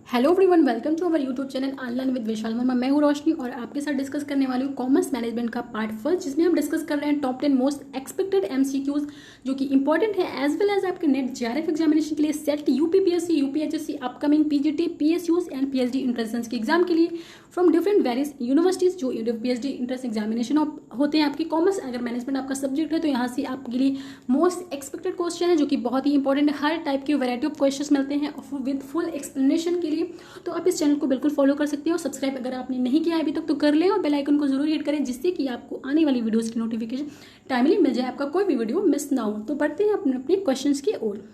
Hello everyone, welcome to our YouTube channel online with Vishal Verma. मैं हूँ रोशनी और आपके साथ डिस्कस करने वाली हूँ कॉमर्स मैनेजमेंट का पार्ट फर्स्ट, जिसमें हम डिस्कस कर रहे हैं टॉप 10 मोस्ट एक्सपेक्टेड एमसीक्यूज जो कि इंपॉर्टेंट है एज वेल एज आपके नेट जेआरएफ एग्जामिनेशन के लिए, set, UPPSC, UPHSC, upcoming PGT, PSUs and PhD entrance के एग्जाम के लिए फ्रॉम डिफरेंट वेरियस यूनिवर्सिटीज जो पीएचडी एंट्रेंस एग्जामिनेशन होते हैं आपकी। कॉमर्स अगर मैनेजमेंट आपका सब्जेक्ट है तो यहाँ से आपके लिए मोस्ट एक्सपेक्टेड क्वेश्चन है जो कि बहुत ही इंपॉर्टेंट है। हर टाइप के वैरायटी ऑफ क्वेश्चन मिलते हैं विद फुल एक्सप्लेनेशन के लिए, तो आप इस चैनल को बिल्कुल फॉलो कर सकते हो। सब्सक्राइब अगर आपने नहीं किया है अभी तक तो कर लें और बेल आइकन को जरूर हिट करें, जिससे कि आपको आने वाली वीडियोस की नोटिफिकेशन टाइमली मिल जाए, आपका कोई भी वीडियो मिस ना हो। तो बढ़ते हैं अपने अपने क्वेश्चंस की ओर।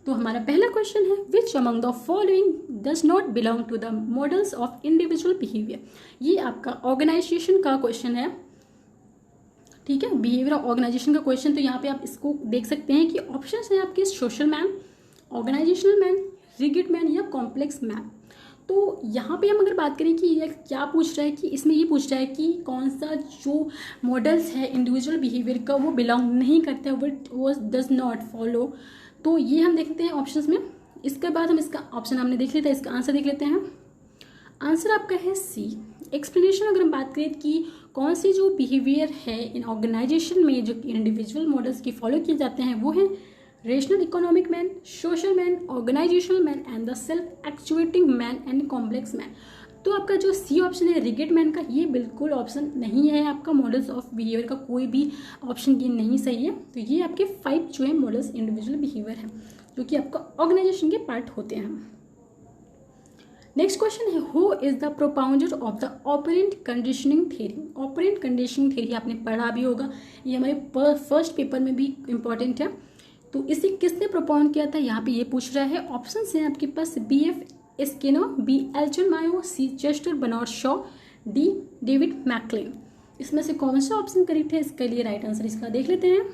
तो हमारा पहला क्वेश्चन है, which among the following does not belong to the models of individual behaviour. ये आपका ऑर्गेनाइजेशन का क्वेश्चन है, ठीक है, बिहेवियर ऑर्गेनाइजेशन का क्वेश्चन। तो यहाँ पे आप इसको देख सकते हैं कि ऑप्शंस हैं आपके social man, organizational man, rigid man या कॉम्प्लेक्स मैन। तो यहाँ पे हम अगर बात करें कि ये क्या पूछ रहा है, कि इसमें ये पूछ रहा है कि कौन सा जो मॉडल्स है इंडिविजुअल बिहेवियर का वो बिलोंग नहीं करता है, वो डज नॉट फॉलो। तो ये हम देखते हैं ऑप्शंस में। इसके बाद हम इसका ऑप्शन हमने देख लेते हैं, इसका आंसर देख लेते हैं। आंसर आपका है सी। एक्सप्लेनेशन अगर हम बात करें कि कौन सी जो बिहेवियर है इन ऑर्गेनाइजेशन में जो इंडिविजुअल मॉडल्स की फॉलो किए जाते हैं वो है rational economic man, social man, organizational man and the self actuating man and complex man. तो आपका जो सी ऑप्शन है रिगिड मैन का, ये बिल्कुल ऑप्शन नहीं है आपका। मॉडल्स ऑफ बिहेवियर का कोई भी ऑप्शन ये नहीं सही है। तो ये आपके 5 जो है मॉडल्स इंडिविजुअल बिहेवियर है जो कि आपका ऑर्गेनाइजेशन के पार्ट होते हैं। नेक्स्ट क्वेश्चन है, who is the propounder of the operant conditioning theory. Operant conditioning theory आपने पढ़ा भी होगा, ये हमारे फर्स्ट पेपर में भी इंपॉर्टेंट है। तो इसे किसने प्रोपाउंड किया था, यहाँ पे ये पूछ रहा है। ऑप्शंस हैं आपके पास, B F Skinner, B Elton Mayo, C Chester Barnard Shaw, D David McLean. इसमें से कौन सा ऑप्शन करेक्ट है, इसके लिए राइट आंसर इसका देख लेते हैं।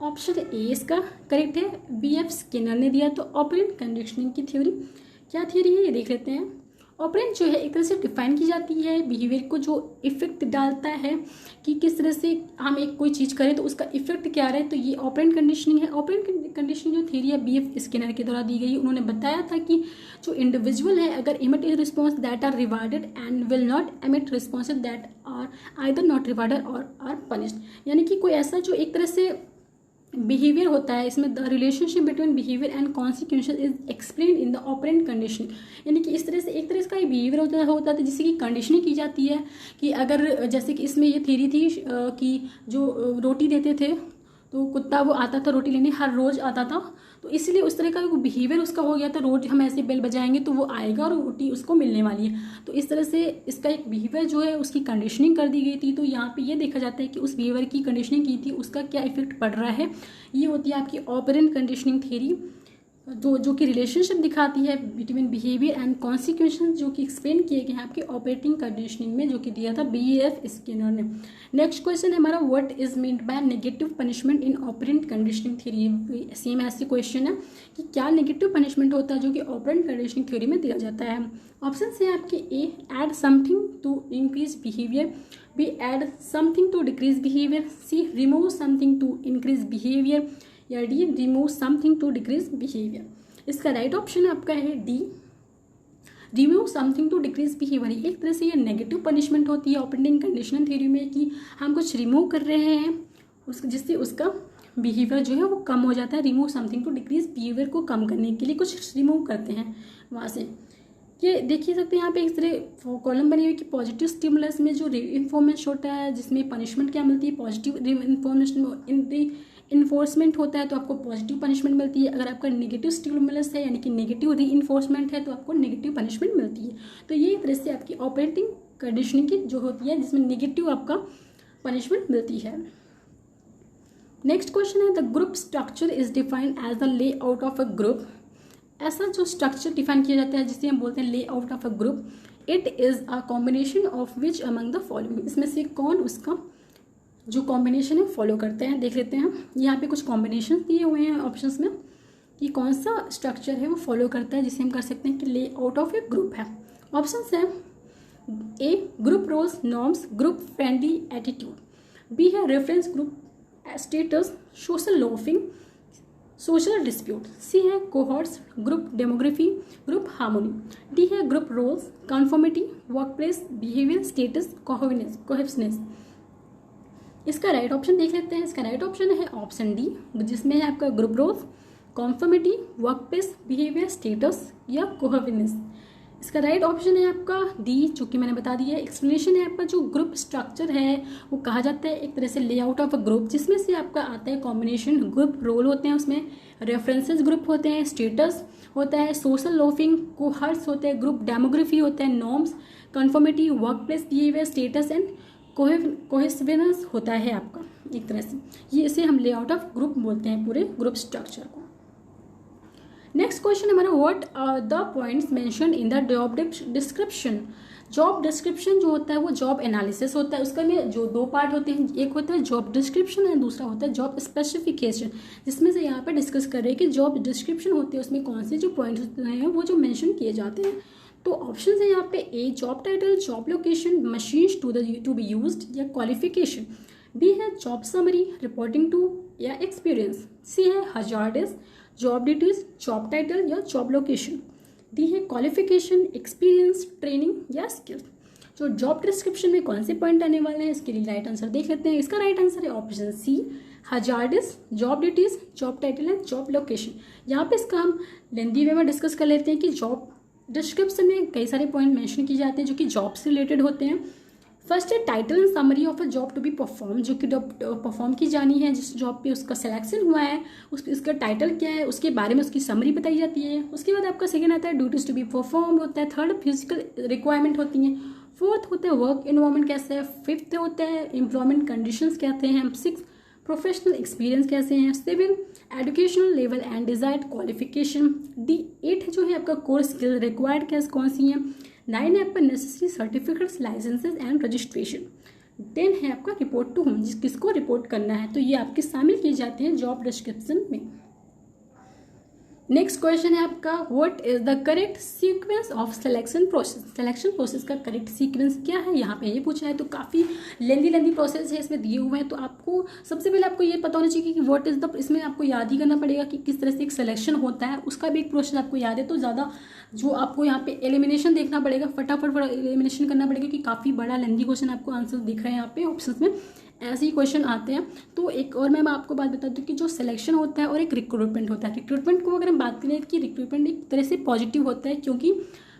ऑप्शन ए इसका करेक्ट है, बी एफ स्किनर ने दिया। तो ऑपरेंट कंडीशनिंग की थ्योरी क्या थ्योरी है ये देख लेते हैं। ऑपरेंट जो है एक तरह से डिफाइन की जाती है बिहेवियर को, जो इफेक्ट डालता है कि किस तरह से हम एक कोई चीज़ करें तो उसका इफेक्ट क्या रहे, तो ये ऑपरेंट कंडीशनिंग है। ऑपरेंट कंडीशनिंग जो थ्योरी है बी एफ स्किनर के द्वारा दी गई। उन्होंने बताया था कि जो इंडिविजुअल है अगर emit response that are rewarded and will not emit response that are either not rewarded or are punished, यानी कि कोई ऐसा जो एक तरह से बिहेवियर होता है, इसमें the relationship between behaviour and consequences is explain in the operant condition. यानी कि इस तरह से एक तरह का बिहेवियर होता था जिससे कि कंडीशनिंग की जाती है कि अगर जैसे कि इसमें ये थ्योरी थी कि जो रोटी देते थे तो कुत्ता वो आता था रोटी लेने, हर रोज आता था, तो इसलिए उस तरह का बिहेवियर उसका हो गया था। रोज हम ऐसे बेल बजाएंगे तो वो आएगा और रोटी उसको मिलने वाली है। तो इस तरह से इसका एक बिहेवियर जो है उसकी कंडीशनिंग कर दी गई थी। तो यहाँ पे ये देखा जाता है कि उस बिहेवियर की कंडीशनिंग की थी उसका क्या इफेक्ट पड़ रहा है। ये होती है आपकी ऑपरेंट कंडीशनिंग थ्योरी, जो कि रिलेशनशिप दिखाती है बिटवीन बिहेवियर एंड कॉन्सिक्वेंसेस, जो कि एक्सप्लेन किए गए हैं आपके ऑपरेटिंग कंडीशनिंग में, जो कि दिया था बी एफ स्किनर ने। नेक्स्ट क्वेश्चन है हमारा, what is meant by negative punishment in operant conditioning theory. Same ऐसी क्वेश्चन है कि क्या नेगेटिव पनिशमेंट होता है जो कि ऑपरेंट कंडीशनिंग थ्योरी में दिया जाता है। ऑप्शन है आपके, A add something to increase behaviour, B add something to decrease behaviour, C remove something to increase behaviour, या D remove something to decrease behaviour. इसका राइट ऑप्शन आपका है D, remove something to decrease behaviour. एक तरह से ये negative punishment होती है ऑपरेटिंग कंडीशनल थ्योरी में कि हम कुछ रिमूव कर रहे हैं जिससे उसका बिहेवियर जो है वो कम हो जाता है। Remove something to decrease behaviour को कम करने के लिए कुछ रिमूव करते हैं वहाँ से। ये देखिए सकते हैं यहाँ पे इस तरह कॉलम बनी हुई कि पॉजिटिव स्टिमुलस में जो इन्फॉर्मेंस होता है जिसमें पनिशमेंट क्या मिलती है, पॉजिटिव इन्फॉर्मेशन इन्फोर्समेंट होता है तो आपको पॉजिटिव पनिशमेंट मिलती है। अगर आपका नेगेटिव स्टिमुलस है यानी कि नेगेटिव री इन्फोर्समेंट है तो आपको नेगेटिव पनिशमेंट मिलती है। तो ये तरह से आपकी ऑपरेटिंग कंडीशनिंग की जो होती है जिसमें नेगेटिव आपका पनिशमेंट मिलती है। नेक्स्ट क्वेश्चन है, the group structure is defined as the layout of a group. ऐसा जो स्ट्रक्चर डिफाइन किया जाता है जिसे हम बोलते हैं ले out of a group, it is a combination of which among the following. इसमें से कौन उसका जो कॉम्बिनेशन है फॉलो करते हैं, देख लेते हैं। यहाँ पे कुछ कॉम्बिनेशन दिए हुए हैं ऑप्शंस में कि कौन सा स्ट्रक्चर है वो फॉलो करता है जिसे हम कर सकते हैं कि layout of a group है। ऑप्शंस है, A group roles norms, group friendly attitude, B है reference group status, social loafing, social dispute, C है cohorts, group demography, group harmony, D है group roles, conformity, workplace behaviour, status, cohesiveness. इसका right option देख लेते हैं। इसका right option है option D, जिसमें है आपका group roles, conformity, workplace behaviour, status या कोहेसिवनेस। इसका राइट ऑप्शन है आपका डी, जो कि मैंने बता दिया है। एक्सप्लेनेशन है आपका जो ग्रुप स्ट्रक्चर है वो कहा जाता है एक तरह से लेआउट ऑफ अ ग्रुप, जिसमें से आपका आता है कॉम्बिनेशन, ग्रुप रोल होते हैं, उसमें रेफरेंसेस ग्रुप होते हैं, स्टेटस होता है, सोशल लोफिंग, कोहर्ट्स होते हैं, ग्रुप डेमोग्राफी होता है, norms, conformity, workplace behaviour, status and cohesiveness होता है आपका एक तरह से। ये इसे हम लेआउट ऑफ ग्रुप बोलते हैं, पूरे ग्रुप स्ट्रक्चर को। नेक्स्ट क्वेश्चन हमारा, what are the points mentioned in the job description. Job description जो होता है वो जॉब एनालिसिस होता है। उसका में जो दो पार्ट होते हैं, एक होता है जॉब डिस्क्रिप्शन और दूसरा होता है जॉब स्पेसिफिकेशन, जिसमें से यहाँ पे डिस्कस कर रहे हैं कि जॉब डिस्क्रिप्शन होती है उसमें कौन से जो पॉइंट्स होते हैं वो जो मेंशन किए जाते हैं। तो ऑप्शन है यहाँ पे A job title, job location, machines to be used या क्वालिफिकेशन, बी है जॉब समरी, रिपोर्टिंग टू या एक्सपीरियंस, सी है hazards, job details, job title या जॉब लोकेशन, डी है क्वालिफिकेशन, एक्सपीरियंस, ट्रेनिंग या स्किल्स। जो जॉब डिस्क्रिप्शन में कौन से पॉइंट आने वाले हैं इसके लिए राइट आंसर देख लेते हैं। इसका राइट आंसर है option C, hazards, job details, job title and job location. यहाँ पे इसका हम लेंदी वे में डिस्कस कर लेते हैं कि जॉब डिस्क्रिप्शन में कई सारे पॉइंट मेंशन किए जाते हैं जो कि जॉब से रिलेटेड होते हैं। फर्स्ट है title and summary of a job to be perform, जो कि परफॉर्म की जानी है, जिस जॉब पे उसका सिलेक्शन हुआ है उसका टाइटल क्या है, उसके बारे में उसकी समरी बताई जाती है। उसके बाद आपका सेकंड आता है ड्यूटीज टू बी परफॉर्म होता है, थर्ड फिजिकल रिक्वायरमेंट होती हैं, फोर्थ होता है वर्क इन्वायरमेंट कैसे है, फिफ्थ होता है एम्प्लॉयमेंट कंडीशंस कहते हैं, सिक्स प्रोफेशनल एक्सपीरियंस कैसे हैं, seven educational level and desired qualification, D eight जो है आपका कोर स्किल रिक्वायर्ड कैसे कौन सी हैं, 9 है आपका necessary certificates, licenses and registration, 10 है आपका रिपोर्ट टू होम, किसको रिपोर्ट करना है। तो ये आपके शामिल किए जाते हैं जॉब डिस्क्रिप्शन में। नेक्स्ट क्वेश्चन है आपका, what is the correct sequence of selection process. Selection process का करेक्ट सीक्वेंस क्या है, यहाँ पे ये पूछा है। तो काफ़ी लेंदी प्रोसेस है इसमें दिए हुए हैं। तो आपको सबसे पहले आपको ये पता होना चाहिए कि व्हाट इज द, इसमें आपको याद ही करना पड़ेगा कि किस तरह से एक सिलेक्शन होता है, उसका भी एक प्रोसेस आपको याद है। तो ज़्यादा जो आपको यहाँ पे एलिमिनेशन देखना पड़ेगा, फटाफट एलिमिनेशन करना पड़ेगा कि काफ़ी बड़ा लेंदी क्वेश्चन आपको आंसर दिख रहे हैं यहाँ पे ऑप्शन में, ऐसे ही क्वेश्चन आते हैं। तो एक और मैं आपको बात बता दूं कि जो सिलेक्शन होता है और एक रिक्रूटमेंट होता है। रिक्रूटमेंट को अगर हम बात करें कि रिक्रूटमेंट एक तरह से पॉजिटिव होता है, क्योंकि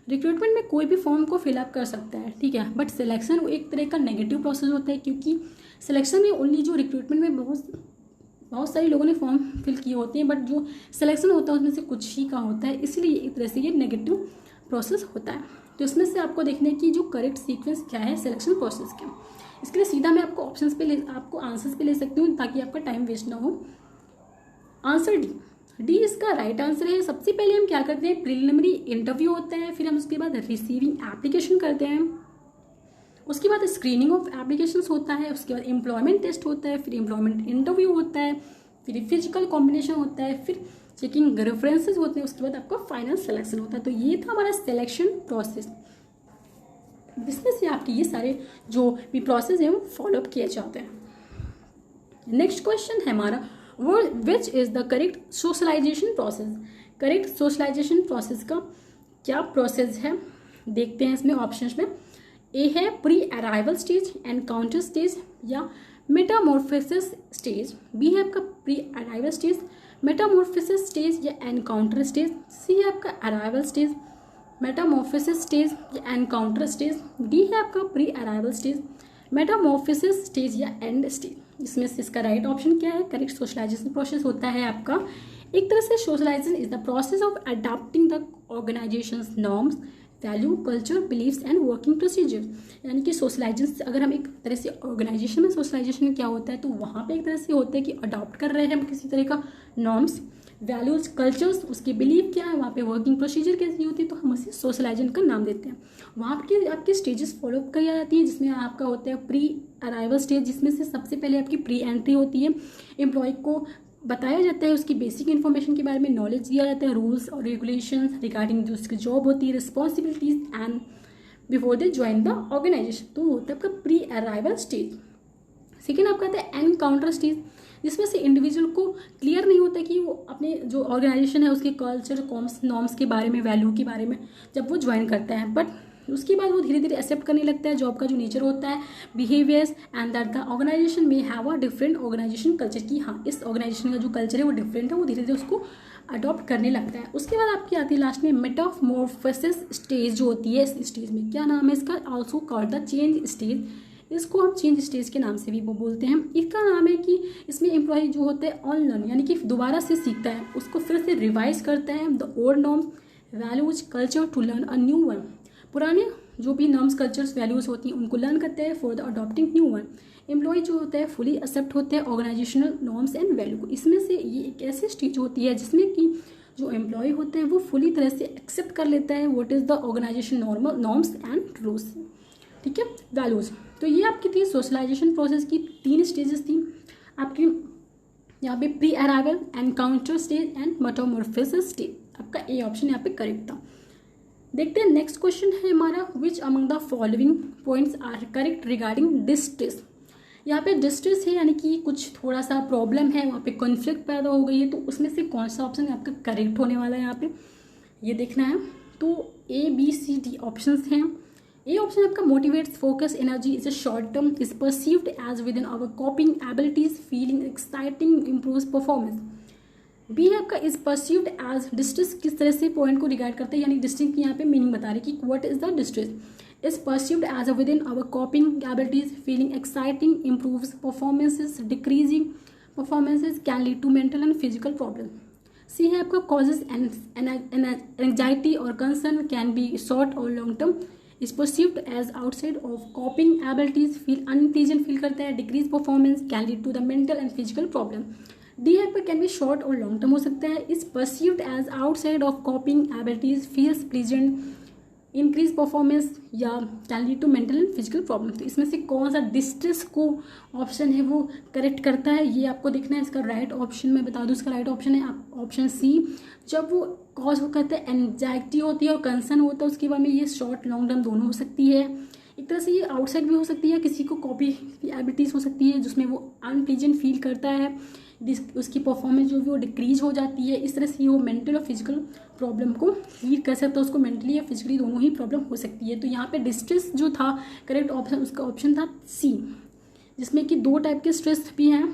रिक्रूटमेंट में कोई भी फॉर्म को फिलअप कर सकता है, ठीक है। बट सिलेक्शन एक तरह का नेगेटिव प्रोसेस होता है, क्योंकि सिलेक्शन में ओनली जो रिक्रूटमेंट में बहुत सारे लोगों ने फॉर्म फिल किए होते हैं, बट जो सिलेक्शन होता है उसमें से कुछ ही का होता है, इसलिए एक तरह से ये नेगेटिव प्रोसेस होता है। तो इसमें से आपको देखना है कि जो करेक्ट सीक्वेंस क्या है सिलेक्शन प्रोसेस के। इसके लिए सीधा मैं आपको ऑप्शंस पे आपको आंसर्स पे ले सकती हूँ ताकि आपका टाइम वेस्ट ना हो। आंसर डी इसका राइट आंसर है। सबसे पहले हम क्या करते हैं, प्रिलिमिनरी इंटरव्यू होता है, फिर हम उसके बाद रिसीविंग एप्लीकेशन करते हैं, उसके बाद स्क्रीनिंग ऑफ एप्लीकेशंस होता है, उसके बाद एम्प्लॉयमेंट टेस्ट होता है, फिर एम्प्लॉयमेंट इंटरव्यू होता है, फिर फिजिकल कॉम्बिनेशन होता है, फिर चेकिंग रेफरेंसेज होते हैं, उसके बाद आपका फाइनल सिलेक्शन होता है। तो ये था हमारा सिलेक्शन प्रोसेस, जिसमें से आपके ये सारे जो भी प्रोसेस है वो फॉलोअप किए जाते हैं। नेक्स्ट क्वेश्चन है हमारा, which is the correct socialization process. Correct socialization process का क्या प्रोसेस है देखते हैं इसमें ऑप्शंस में। ए है pre arrival stage, encounter stage या मेटामॉर्फोसिस स्टेज, बी है आपका pre arrival stage, Metamorphosis stage या एनकाउंटर स्टेज, सी है आपका अराइवल स्टेज, मेटामॉर्फोसिस स्टेज या एनकाउंटर स्टेज, डी है आपका pre arrival stage, Metamorphosis stage या एंड स्टेज। इसमें से इसका राइट ऑप्शन क्या है, करेक्ट सोशलाइजेशन प्रोसेस होता है आपका एक तरह से socialization is the process of adopting the organizations norms, value, culture, believes and working procedure. यानी कि सोशलाइजेशन अगर हम एक तरह से ऑर्गेनाइजेशन में सोशलाइजेशन क्या होता है तो वहाँ पे एक तरह से होता है कि अडॉप्ट कर रहे हैं हम किसी तरह का नॉर्म्स, वैल्यूज, कल्चर्स, उसके बिलीव क्या है, वहाँ पे वर्किंग प्रोसीजर कैसी होती है, तो हम उसे सोशलाइजेशन का नाम देते हैं। वहाँ पे आपकी स्टेजेस फॉलो की जाती है, जिसमें आपका होता है प्री अराइवल स्टेज, जिसमें से सबसे पहले आपकी प्री एंट्री होती है। एम्प्लॉय को बताया जाता है उसकी बेसिक इन्फॉर्मेशन के बारे में, नॉलेज दिया जाता है, रूल्स और रेगुलेशंस रिगार्डिंग जो उसकी जॉब होती है, responsibilities and before they join the organization. तो होता है आपका प्री अराइवल स्टेज। सेकेंड आपका आता है एनकाउंटर स्टेज, जिसमें से इंडिविजुअल को क्लियर नहीं होता कि वो अपने जो ऑर्गेनाइजेशन है उसके कल्चर नॉर्म्स के बारे में, वैल्यू के बारे में जब वो ज्वाइन करता है, बट उसके बाद वो धीरे धीरे एक्सेप्ट करने लगता है जॉब का जो नेचर होता है, behaviours, and that the organisation में have a different organisation culture, की हाँ इस ऑर्गेनाइजेशन का जो कल्चर है वो डिफरेंट है, वो धीरे धीरे उसको अडॉप्ट करने लगता है। उसके बाद आपकी आती है लास्ट में मेटामॉर्फोसिस स्टेज जो होती है। इस स्टेज में क्या नाम है इसका, also called the change stage, इसको हम चेंज स्टेज के नाम से भी वो बोलते हैं। इसका नाम है कि इसमें एम्प्लॉय जो होते हैं ऑन लर्न, यानी कि दोबारा से सीखता है, उसको फिर से रिवाइज करता है the old norms values culture to learn a new one, पुराने जो भी नॉर्म्स कल्चर्स वैल्यूज होती हैं उनको लर्न करते हैं for the adopting new one. Employee जो होता है फुली एक्सेप्ट होते हैं ऑर्गेनाइजेशनल नॉर्म्स एंड वैल्यू को। इसमें से ये एक ऐसी स्टेज होती है जिसमें कि जो एम्प्लॉय होते हैं वो फुली तरह से एक्सेप्ट कर लेता है what is the organization norms and rules, ठीक है, वैल्यूज। तो ये आपकी थी सोशलाइजेशन प्रोसेस की 3 स्टेजेस थी आपकी यहाँ पे, pre arrival, encounter stage and Metamorphosis stage. आपका ए ऑप्शन यहाँ पे करेक्ट था। देखते हैं नेक्स्ट क्वेश्चन है हमारा, which among the following points are correct regarding distress. यहाँ पे डिस्ट्रेस है यानी कि कुछ थोड़ा सा प्रॉब्लम है, वहाँ पे कॉन्फ्लिक्ट पैदा हो गई है, तो उसमें से कौन सा ऑप्शन आपका करेक्ट होने वाला है यहाँ पे ये देखना है। तो ABCD ऑप्शंस हैं। ए ऑप्शन आपका motivates focus energy is a short term, is perceived as within our coping abilities, feeling exciting, improves performance. B है आपका इज परसीव्ड एज डिस्ट्रेस, किस तरह से पॉइंट को रिगार्ड करते हैं, यानी डिस्ट्रेस की यहाँ पे मीनिंग बता रहे कि what is the distress, is perceived as a within our coping abilities, feeling exciting, improves performances, decreasing performances, can lead to mental and physical problem. C है आपका कॉजेज एंजाइटी और concern, can be short और long term, is perceived as outside of coping abilities, feel unpleasant feel करता है, decrease performance, can lead to the mental and physical problem. D है पर can be short और long term हो सकता है, is perceived as outside of coping abilities, feels pleasant, increase performance, या can lead to mental and physical problem. तो इसमें से कौन सा डिस्ट्रेस को ऑप्शन है वो करेक्ट करता है ये आपको देखना है। इसका राइट ऑप्शन मैं बता दूँ, इसका राइट ऑप्शन है ऑप्शन सी। जब वो कॉज वो कहते हैं एंजाइटी होती है और कंसर्न होता है उसके बाद में ये शॉर्ट लॉन्ग टर्म दोनों हो सकती है। एक तरह से ये आउटसाइड भी हो सकती है, किसी को कॉपी एबिलिटीज़ हो सकती है जिसमें वो अनप्लीजेंट फील करता है, उसकी परफॉर्मेंस जो भी वो डिक्रीज हो जाती है। इस तरह से वो मेंटल और फिजिकल प्रॉब्लम को लीड कर सकता है, उसको मेंटली या फिजिकली दोनों ही प्रॉब्लम हो सकती है। तो यहाँ पे डिस्ट्रेस जो था करेक्ट ऑप्शन, उसका ऑप्शन था सी, जिसमें कि 2 टाइप के स्ट्रेस भी हैं।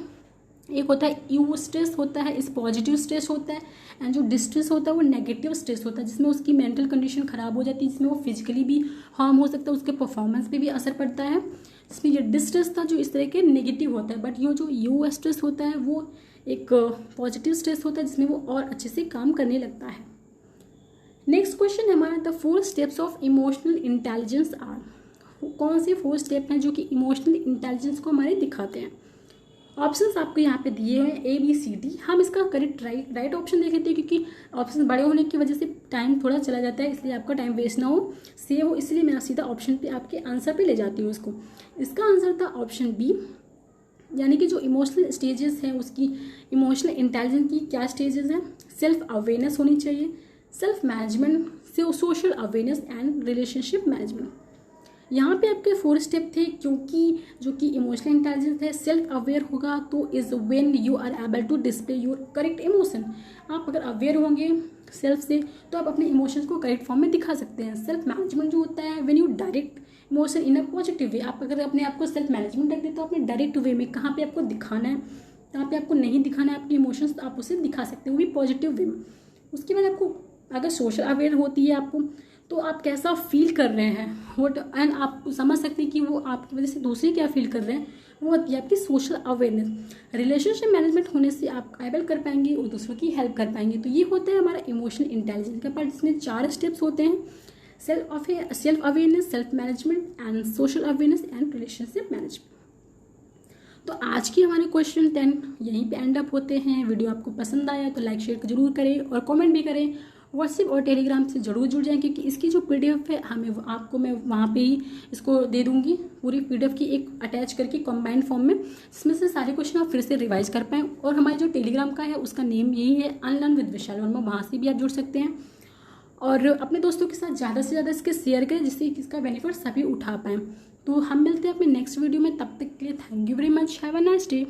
एक होता है यू स्ट्रेस होता है, इस पॉजिटिव स्ट्रेस होता है, एंड जो डिस्ट्रेस होता है वो नेगेटिव स्ट्रेस होता है जिसमें उसकी मेंटल कंडीशन खराब हो जाती है, जिसमें वो फिजिकली भी हार्म हो सकता है, उसके परफॉर्मेंस पे भी असर पड़ता है। जिसमें ये डिस्ट्रेस था जो इस तरह के नेगेटिव होता है, बट ये जो यू स्ट्रेस होता है वो एक पॉजिटिव स्ट्रेस होता है जिसमें वो और अच्छे से काम करने लगता है। नेक्स्ट क्वेश्चन है हमारा, the 4 steps of emotional intelligence are. कौन से 4 स्टेप हैं जो कि इमोशनल इंटेलिजेंस को हमारे दिखाते हैं। ऑप्शंस आपको यहाँ पे दिए हुए हैं ABCD। हम इसका करेक्ट राइट ऑप्शन देख लेते हैं क्योंकि ऑप्शन बड़े होने की वजह से टाइम थोड़ा चला जाता है, इसलिए आपका टाइम वेस्ट ना हो, सेव हो, इसलिए मैं सीधा ऑप्शन पे आपके आंसर पे ले जाती हूँ इसको। इसका आंसर था ऑप्शन बी, यानी कि जो इमोशनल स्टेजेस हैं उसकी इमोशनल इंटेलिजेंस की क्या स्टेजेस हैं। सेल्फ अवेयरनेस होनी चाहिए, self management, social awareness and relationship management. यहाँ पे आपके 4 स्टेप थे क्योंकि जो कि इमोशनल इंटेलिजेंस है, सेल्फ अवेयर होगा तो is when you are able to display your correct emotion. आप अगर अवेयर होंगे सेल्फ से तो आप अपने इमोशंस को करेक्ट फॉर्म में दिखा सकते हैं। सेल्फ मैनेजमेंट जो होता है when you direct emotion in a positive way. आप अगर अपने आप को सेल्फ मैनेजमेंट रखते तो अपने डायरेक्ट वे में कहाँ पे आपको दिखाना है, कहाँ पे आपको नहीं दिखाना है अपने इमोशंस, तो आप उसे दिखा सकते हो, वो भी पॉजिटिव वे में। उसके बाद आपको अगर सोशल अवेयर होती है आपको तो आप कैसा फील कर रहे हैं वोट, एंड आप समझ सकते हैं कि वो आपकी वजह से दूसरे क्या फील कर रहे हैं, वो होती है आपकी सोशल अवेयरनेस। रिलेशनशिप मैनेजमेट होने से आप एबल कर पाएंगे और दूसरों की हेल्प कर पाएंगे। तो ये होता है हमारा इमोशनल इंटेलिजेंस का पार्ट, जिसमें 4 स्टेप्स होते हैं, self awareness, self management and social awareness and relationship management. तो आज की हमारे क्वेश्चन 10 यहीं पे एंड अप होते हैं। वीडियो आपको पसंद आया तो लाइक शेयर जरूर करें और कमेंट भी करें। व्हाट्सएप और टेलीग्राम से जरूर जुड़ जाएं क्योंकि इसकी जो PDF है आपको मैं वहाँ पे ही इसको दे दूँगी, पूरी PDF की एक अटैच करके कंबाइंड फॉर्म में, जिसमें से सारे क्वेश्चन आप फिर से रिवाइज कर पाएँ। और हमारे जो टेलीग्राम का है उसका नेम यही है अनलर्न विद विशाल वर्मा, वहाँ से भी आप जुड़ सकते हैं और अपने दोस्तों के साथ ज़्यादा से ज़्यादा इसके शेयर करें जिससे इसका बेनिफिट सभी उठा पाएँ। तो हम मिलते हैं अपने नेक्स्ट वीडियो में, तब तक के लिए thank you very much, have a nice day.